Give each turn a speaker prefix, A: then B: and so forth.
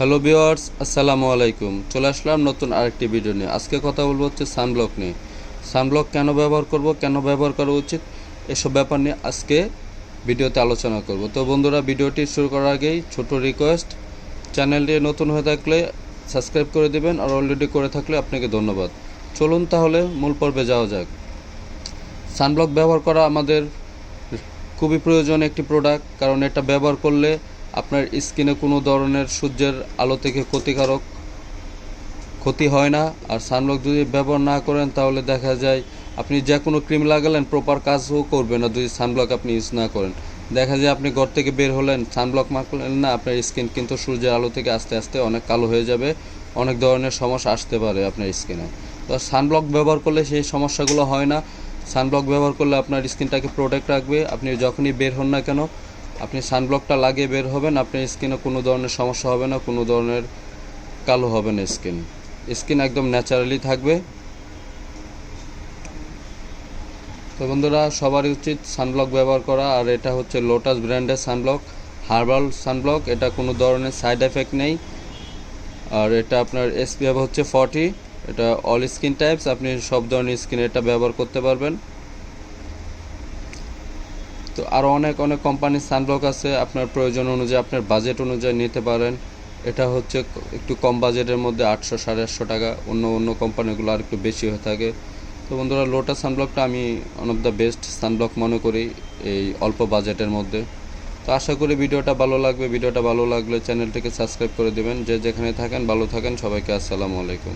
A: Hello viewers, আসসালামু আলাইকুম। চলে আসলাম নতুন আরেকটি ভিডিও নিয়ে। আজকে কথা বলবো হচ্ছে সানব্লক নিয়ে। সানব্লক কেন ব্যবহার করব, কেন ব্যবহার করা উচিত, এসব ব্যাপার নিয়ে আজকে ভিডিওতে আলোচনা করব। তো বন্ধুরা, ভিডিওটি শুরু করার আগেই ছোট রিকোয়েস্ট, চ্যানেলটি নতুন হয়ে থাকলে সাবস্ক্রাইব করে দেবেন, আর অলরেডি করে থাকলে আপনাকে ধন্যবাদ। চলুন তাহলে মূল পর্বে যাওয়া যাক। সানব্লক ব্যবহার করা আমাদের খুবই প্রয়োজন একটি প্রোডাক্ট, কারণ এটা ব্যবহার করলে আপনার স্কিনে কোনো ধরনের সূর্যের আলো থেকে ক্ষতি হয় না। আর সানব্লক যদি ব্যবহার না করেন তাহলে দেখা যায় আপনি যে কোনো ক্রিম লাগালেন প্রপার কাজও করবে না যদি সানব্লক আপনি ইউজ না করেন। দেখা যায় আপনি ঘর থেকে বের হলেন, সানব্লক মাখলেন না, আপনার স্কিন কিন্তু সূর্যের আলো থেকে আস্তে আস্তে অনেক কালো হয়ে যাবে, অনেক ধরনের সমস্যা আসতে পারে আপনার স্কিনে। তো সানব্লক ব্যবহার করলে সেই সমস্যাগুলো হয় না। সানব্লক ব্যবহার করলে আপনার স্কিনটাকে প্রোটেক্ট রাখবে। আপনি যখনই বের হন না কেন, আপনি সানব্লকটা লাগিয়ে বের হবেন, আপনার স্কিনে কোনো ধরনের সমস্যা হবে না, কোনো ধরনের কালো হবে না স্কিন একদম ন্যাচারালি থাকবে। তো বন্ধুরা, সবারই উচিত সানব্লক ব্যবহার করা। আর এটা হচ্ছে লোটাস ব্র্যান্ডের সানব্লক, হার্বাল সানব্লক। এটা কোনো ধরনের সাইড এফেক্ট নেই। আর এটা আপনার SPF হচ্ছে 40। এটা অল স্কিন টাইপস, আপনি সব ধরনের স্কিনে এটা ব্যবহার করতে পারবেন। তো আরও অনেক অনেক কোম্পানির সানব্লক আছে, আপনার প্রয়োজন অনুযায়ী আপনার বাজেট অনুযায়ী নিতে পারেন। এটা হচ্ছে একটু কম বাজেটের মধ্যে 800 850 টাকা, অন্য অন্য কোম্পানিগুলো আর একটু বেশি হয়ে থাকে। তো বন্ধুরা, লোটাস সানব্লকটা আমি one of the best sunblock মনে করি এই অল্প বাজেটের মধ্যে। তো আশা করি ভিডিওটা ভালো লাগবে। ভিডিওটা ভালো লাগলে চ্যানেলটিকে সাবস্ক্রাইব করে দেবেন। যে যেখানে থাকেন ভালো থাকেন। সবাইকে আসসালামু আলাইকুম।